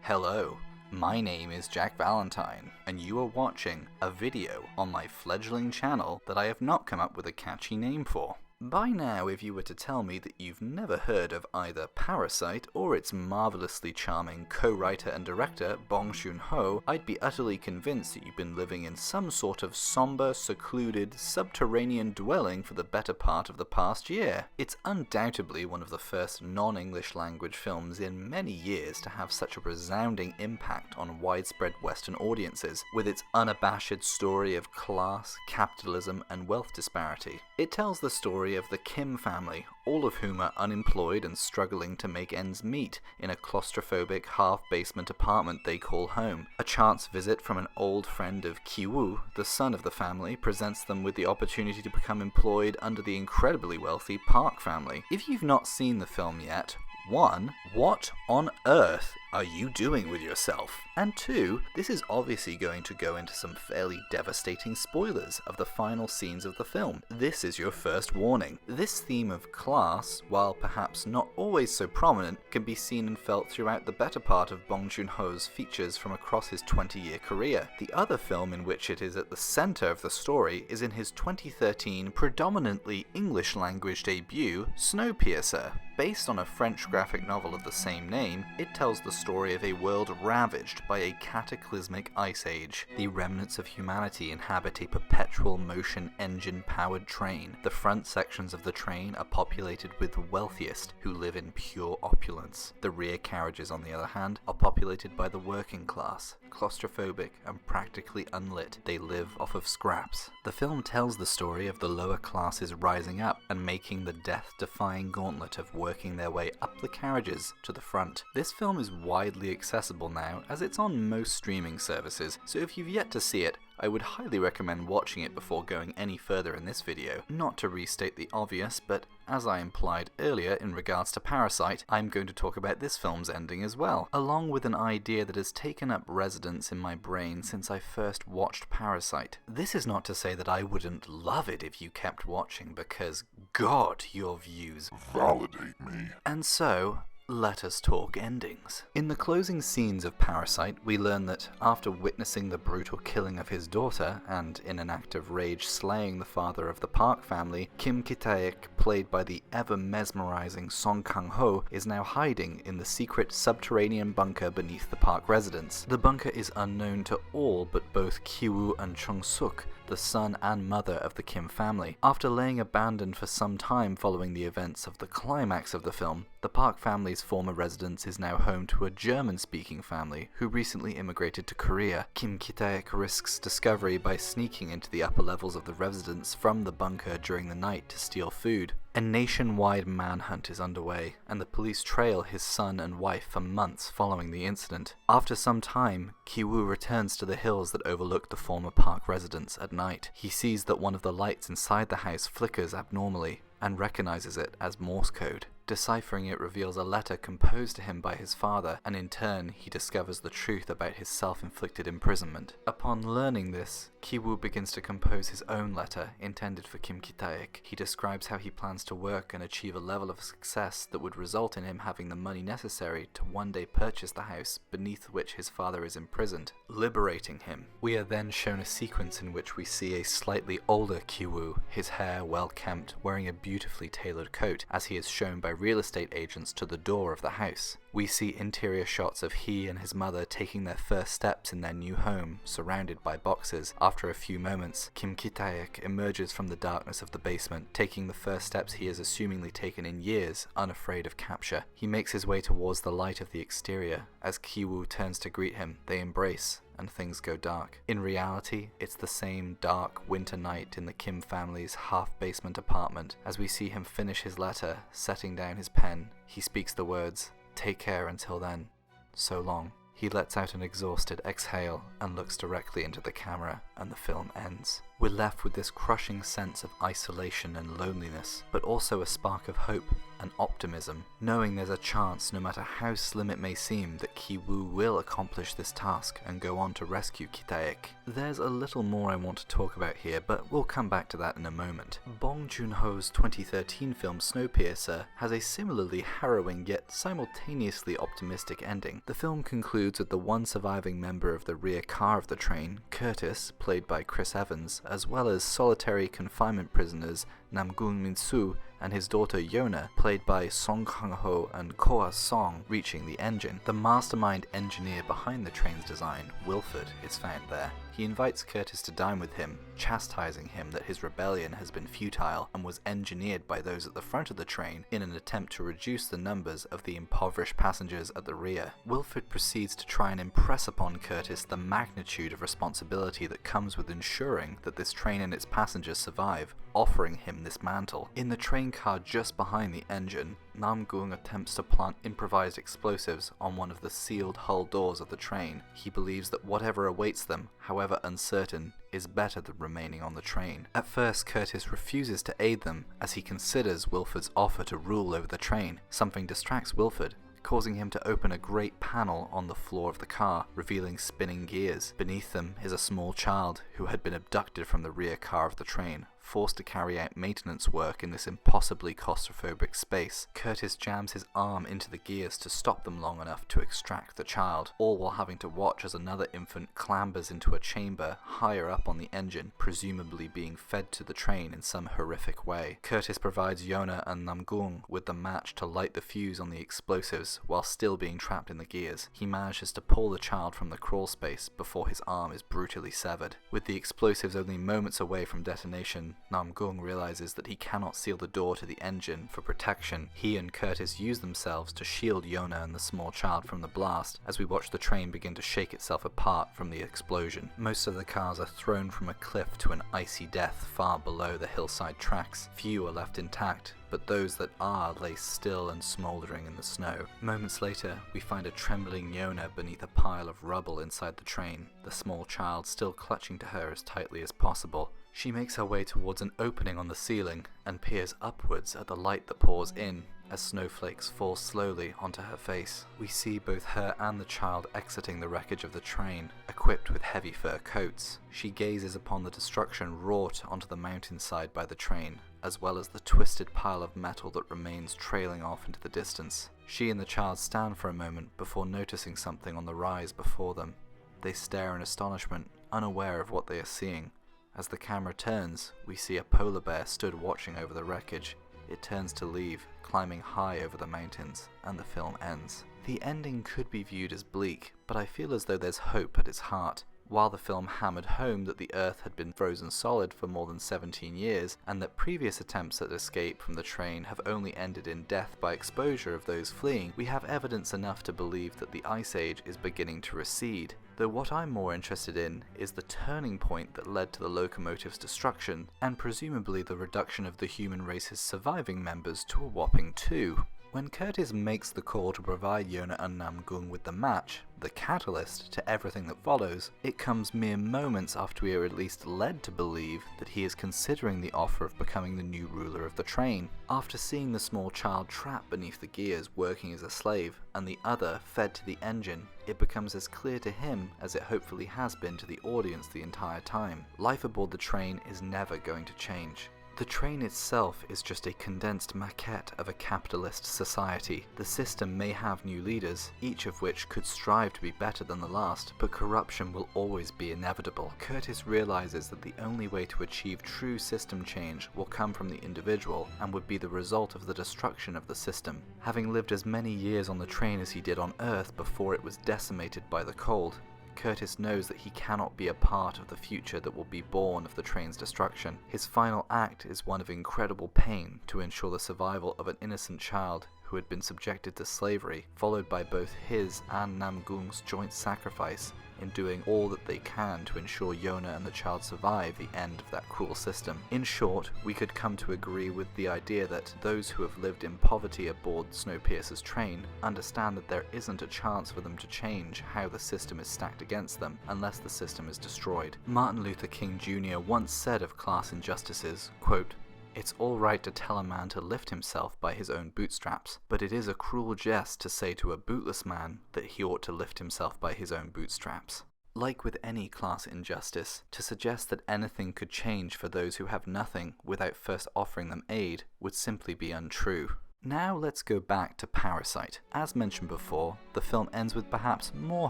Hello, my name is Jack Valentine, and you are watching a video on my fledgling channel that I have not come up with a catchy name for. By now, if you were to tell me that you've never heard of either Parasite or its marvelously charming co-writer and director Bong Joon-ho, I'd be utterly convinced that you've been living in some sort of somber, secluded, subterranean dwelling for the better part of the past year. It's undoubtedly one of the first non-English language films in many years to have such a resounding impact on widespread Western audiences, with its unabashed story of class, capitalism, and wealth disparity. It tells the story of the Kim family, all of whom are unemployed and struggling to make ends meet in a claustrophobic half-basement apartment they call home. A chance visit from an old friend of Ki-woo, the son of the family, presents them with the opportunity to become employed under the incredibly wealthy Park family. If you've not seen the film yet, 1. What on earth are you doing with yourself? And 2. This is obviously going to go into some fairly devastating spoilers of the final scenes of the film. This is your first warning. This theme of class, while perhaps not always so prominent, can be seen and felt throughout the better part of Bong Joon-ho's features from across his 20-year career. The other film in which it is at the center of the story is in his 2013 predominantly English-language debut, Snowpiercer. Based on a French graphic novel of the same name, it tells the story of a world ravaged by a cataclysmic ice age. The remnants of humanity inhabit a perpetual motion engine-powered train. The front sections of the train are populated with the wealthiest, who live in pure opulence. The rear carriages, on the other hand, are populated by the working class. Claustrophobic and practically unlit, they live off of scraps. The film tells the story of the lower classes rising up and making the death-defying gauntlet of working their way up the carriages to the front. This film is widely accessible now, as it's on most streaming services, so if you've yet to see it, I would highly recommend watching it before going any further in this video. Not to restate the obvious, but as I implied earlier in regards to Parasite, I'm going to talk about this film's ending as well, along with an idea that has taken up residence in my brain since I first watched Parasite. This is not to say that I wouldn't love it if you kept watching, because God, your views validate me. And so, let us talk endings. In the closing scenes of Parasite, we learn that after witnessing the brutal killing of his daughter, and in an act of rage slaying the father of the Park family, Kim Ki-taek, played by the ever-mesmerizing Song Kang-ho, is now hiding in the secret subterranean bunker beneath the Park residence. The bunker is unknown to all but both Ki-woo and Chung-suk, the son and mother of the Kim family. After laying abandoned for some time following the events of the climax of the film, the Park family's former residence is now home to a German-speaking family who recently immigrated to Korea. Kim Ki-taek risks discovery by sneaking into the upper levels of the residence from the bunker during the night to steal food. A nationwide manhunt is underway, and the police trail his son and wife for months following the incident. After some time, Ki-woo returns to the hills that overlook the former Park residence at night. He sees that one of the lights inside the house flickers abnormally, and recognizes it as Morse code. Deciphering it reveals a letter composed to him by his father, and in turn he discovers the truth about his self-inflicted imprisonment. Upon learning this, Ki-woo begins to compose his own letter intended for Kim Ki-taek. He describes how he plans to work and achieve a level of success that would result in him having the money necessary to one day purchase the house beneath which his father is imprisoned, liberating him. We are then shown a sequence in which we see a slightly older Ki-woo, his hair well kempt, wearing a beautifully tailored coat, as he is shown by real estate agents to the door of the house. We see interior shots of he and his mother taking their first steps in their new home, surrounded by boxes. After a few moments, Kim Ki-taek emerges from the darkness of the basement, taking the first steps he has assumingly taken in years, unafraid of capture. He makes his way towards the light of the exterior. As Ki-woo turns to greet him, they embrace, and things go dark. In reality, it's the same dark winter night in the Kim family's half-basement apartment. As we see him finish his letter, setting down his pen, he speaks the words, "Take care until then. So long." He lets out an exhausted exhale and looks directly into the camera, and the film ends. We're left with this crushing sense of isolation and loneliness, but also a spark of hope and optimism, knowing there's a chance, no matter how slim it may seem, that Ki-woo will accomplish this task and go on to rescue Kitaek. There's a little more I want to talk about here, but we'll come back to that in a moment. Bong Joon-ho's 2013 film Snowpiercer has a similarly harrowing yet simultaneously optimistic ending. The film concludes with the one surviving member of the rear car of the train, Curtis, played by Chris Evans, as well as solitary confinement prisoners Namgung Min-soo and his daughter Yona, played by Song Kang-ho and Koa Song, reaching the engine. The mastermind engineer behind the train's design, Wilford, is found there. He invites Curtis to dine with him, chastising him that his rebellion has been futile and was engineered by those at the front of the train in an attempt to reduce the numbers of the impoverished passengers at the rear. Wilford proceeds to try and impress upon Curtis the magnitude of responsibility that comes with ensuring that this train and its passengers survive, offering him this mantle. In the train car just behind the engine, Namgung attempts to plant improvised explosives on one of the sealed hull doors of the train. He believes that whatever awaits them, however uncertain, is better than remaining on the train. At first, Curtis refuses to aid them as he considers Wilford's offer to rule over the train. Something distracts Wilford, causing him to open a great panel on the floor of the car, revealing spinning gears. Beneath them is a small child who had been abducted from the rear car of the train, forced to carry out maintenance work in this impossibly claustrophobic space. Curtis jams his arm into the gears to stop them long enough to extract the child, all while having to watch as another infant clambers into a chamber higher up on the engine, presumably being fed to the train in some horrific way. Curtis provides Yona and Namgung with the match to light the fuse on the explosives while still being trapped in the gears. He manages to pull the child from the crawl space before his arm is brutally severed. With the explosives only moments away from detonation, Namgung realizes that he cannot seal the door to the engine for protection. He and Curtis use themselves to shield Yona and the small child from the blast as we watch the train begin to shake itself apart from the explosion. Most of the cars are thrown from a cliff to an icy death far below the hillside tracks. Few are left intact, but those that are lay still and smouldering in the snow. Moments later, we find a trembling Yona beneath a pile of rubble inside the train, the small child still clutching to her as tightly as possible. She makes her way towards an opening on the ceiling and peers upwards at the light that pours in as snowflakes fall slowly onto her face. We see both her and the child exiting the wreckage of the train, equipped with heavy fur coats. She gazes upon the destruction wrought onto the mountainside by the train, as well as the twisted pile of metal that remains trailing off into the distance. She and the child stand for a moment before noticing something on the rise before them. They stare in astonishment, unaware of what they are seeing. As the camera turns, we see a polar bear stood watching over the wreckage. It turns to leave, climbing high over the mountains, and the film ends. The ending could be viewed as bleak, but I feel as though there's hope at its heart. While the film hammered home that the Earth had been frozen solid for more than 17 years, and that previous attempts at escape from the train have only ended in death by exposure of those fleeing, we have evidence enough to believe that the Ice Age is beginning to recede. Though what I'm more interested in is the turning point that led to the locomotive's destruction, and presumably the reduction of the human race's surviving members to a whopping 2. When Curtis makes the call to provide Yona and Namgung with the match, the catalyst to everything that follows, it comes mere moments after we are at least led to believe that he is considering the offer of becoming the new ruler of the train. After seeing the small child trapped beneath the gears working as a slave, and the other fed to the engine, it becomes as clear to him as it hopefully has been to the audience the entire time. Life aboard the train is never going to change. The train itself is just a condensed maquette of a capitalist society. The system may have new leaders, each of which could strive to be better than the last, but corruption will always be inevitable. Curtis realizes that the only way to achieve true system change will come from the individual and would be the result of the destruction of the system. Having lived as many years on the train as he did on Earth before it was decimated by the cold, Curtis knows that he cannot be a part of the future that will be born of the train's destruction. His final act is one of incredible pain to ensure the survival of an innocent child who had been subjected to slavery, followed by both his and Namgung's joint sacrifice in doing all that they can to ensure Yona and the child survive the end of that cruel system. In short, we could come to agree with the idea that those who have lived in poverty aboard Snowpiercer's train understand that there isn't a chance for them to change how the system is stacked against them unless the system is destroyed. Martin Luther King Jr. once said of class injustices, quote, "It's all right to tell a man to lift himself by his own bootstraps, but it is a cruel jest to say to a bootless man that he ought to lift himself by his own bootstraps." Like with any class injustice, to suggest that anything could change for those who have nothing without first offering them aid would simply be untrue. Now let's go back to Parasite. As mentioned before, the film ends with perhaps more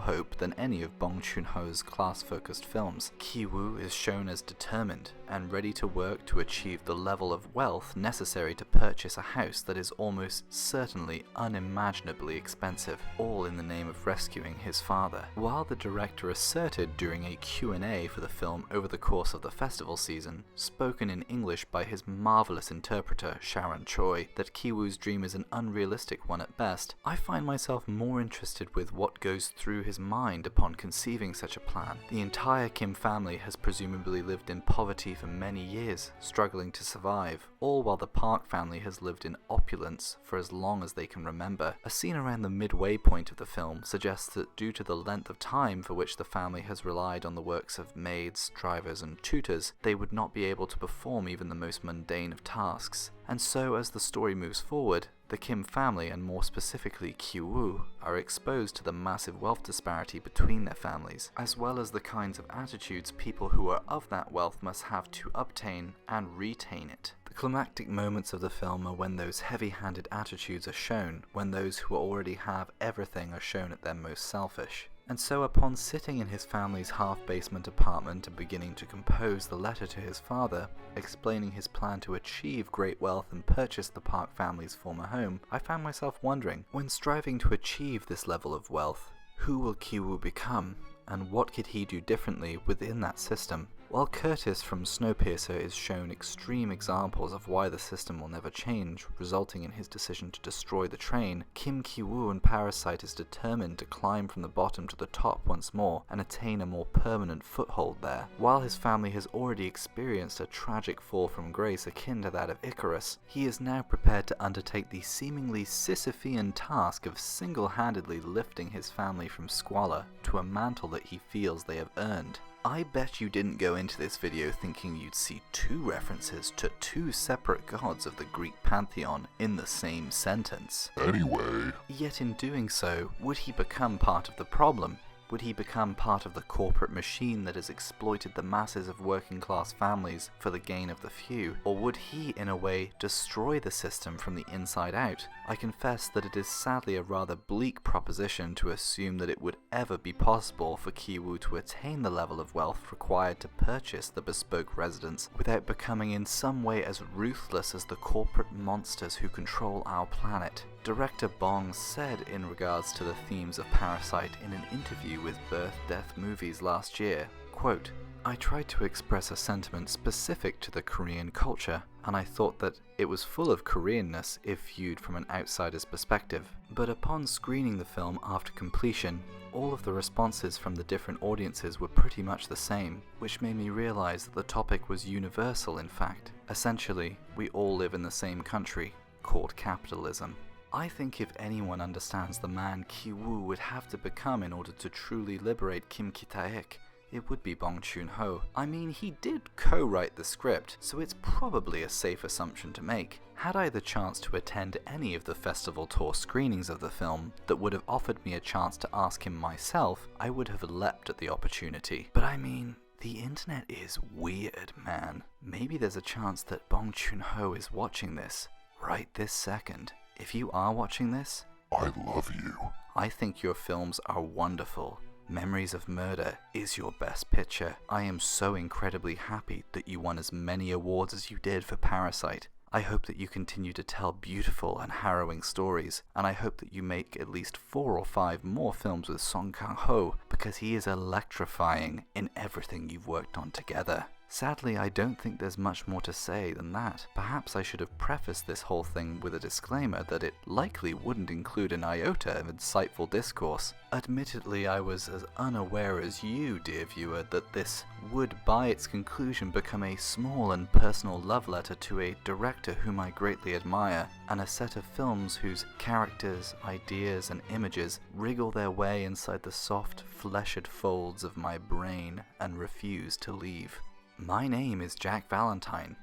hope than any of Bong Joon-ho's class-focused films. Ki-woo is shown as determined and ready to work to achieve the level of wealth necessary to purchase a house that is almost certainly unimaginably expensive, all in the name of rescuing his father. While the director asserted during a Q&A for the film over the course of the festival season, spoken in English by his marvelous interpreter Sharon Choi, that Ki-woo's dream is an unrealistic one at best, I find myself more interested with what goes through his mind upon conceiving such a plan. The entire Kim family has presumably lived in poverty for many years, struggling to survive, all while the Park family has lived in opulence for as long as they can remember. A scene around the midway point of the film suggests that due to the length of time for which the family has relied on the works of maids, drivers and tutors, they would not be able to perform even the most mundane of tasks. And so as the story moves forward, the Kim family, and more specifically Ki-woo, are exposed to the massive wealth disparity between their families, as well as the kinds of attitudes people who are of that wealth must have to obtain and retain it. The climactic moments of the film are when those heavy-handed attitudes are shown, when those who already have everything are shown at their most selfish. And so upon sitting in his family's half-basement apartment and beginning to compose the letter to his father, explaining his plan to achieve great wealth and purchase the Park family's former home, I found myself wondering, when striving to achieve this level of wealth, who will Ki-woo become, and what could he do differently within that system? While Curtis from Snowpiercer is shown extreme examples of why the system will never change, resulting in his decision to destroy the train, Kim Ki-woo in Parasite is determined to climb from the bottom to the top once more and attain a more permanent foothold there. While his family has already experienced a tragic fall from grace akin to that of Icarus, he is now prepared to undertake the seemingly Sisyphean task of single-handedly lifting his family from squalor to a mantle that he feels they have earned. I bet you didn't go into this video thinking you'd see two references to two separate gods of the Greek pantheon in the same sentence. Anyway. Yet in doing so, would he become part of the problem? Would he become part of the corporate machine that has exploited the masses of working-class families for the gain of the few? Or would he, in a way, destroy the system from the inside out? I confess that it is sadly a rather bleak proposition to assume that it would ever be possible for Ki-woo to attain the level of wealth required to purchase the bespoke residence without becoming in some way as ruthless as the corporate monsters who control our planet. Director Bong said in regards to the themes of Parasite in an interview with Birth, Death Movies last year, quote, "I tried to express a sentiment specific to the Korean culture, and I thought that it was full of Koreanness if viewed from an outsider's perspective. But upon screening the film after completion, all of the responses from the different audiences were pretty much the same, which made me realize that the topic was universal in fact. Essentially, we all live in the same country, called capitalism." I think if anyone understands the man Ki-woo would have to become in order to truly liberate Kim Ki-taek, it would be Bong Joon-ho. I mean, he did co-write the script, so it's probably a safe assumption to make. Had I the chance to attend any of the festival tour screenings of the film that would have offered me a chance to ask him myself, I would have leapt at the opportunity. But I mean, the internet is weird, man. Maybe there's a chance that Bong Joon-ho is watching this right this second. If you are watching this, I love you. I think your films are wonderful. Memories of Murder is your best picture. I am so incredibly happy that you won as many awards as you did for Parasite. I hope that you continue to tell beautiful and harrowing stories, and I hope that you make at least 4 or 5 more films with Song Kang-ho, because he is electrifying in everything you've worked on together. Sadly, I don't think there's much more to say than that. Perhaps I should have prefaced this whole thing with a disclaimer that it likely wouldn't include an iota of insightful discourse. Admittedly, I was as unaware as you, dear viewer, that this would by its conclusion become a small and personal love letter to a director whom I greatly admire, and a set of films whose characters, ideas, and images wriggle their way inside the soft, fleshed folds of my brain and refuse to leave. My name is Jack Valentine.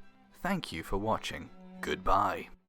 Thank you for watching. Goodbye.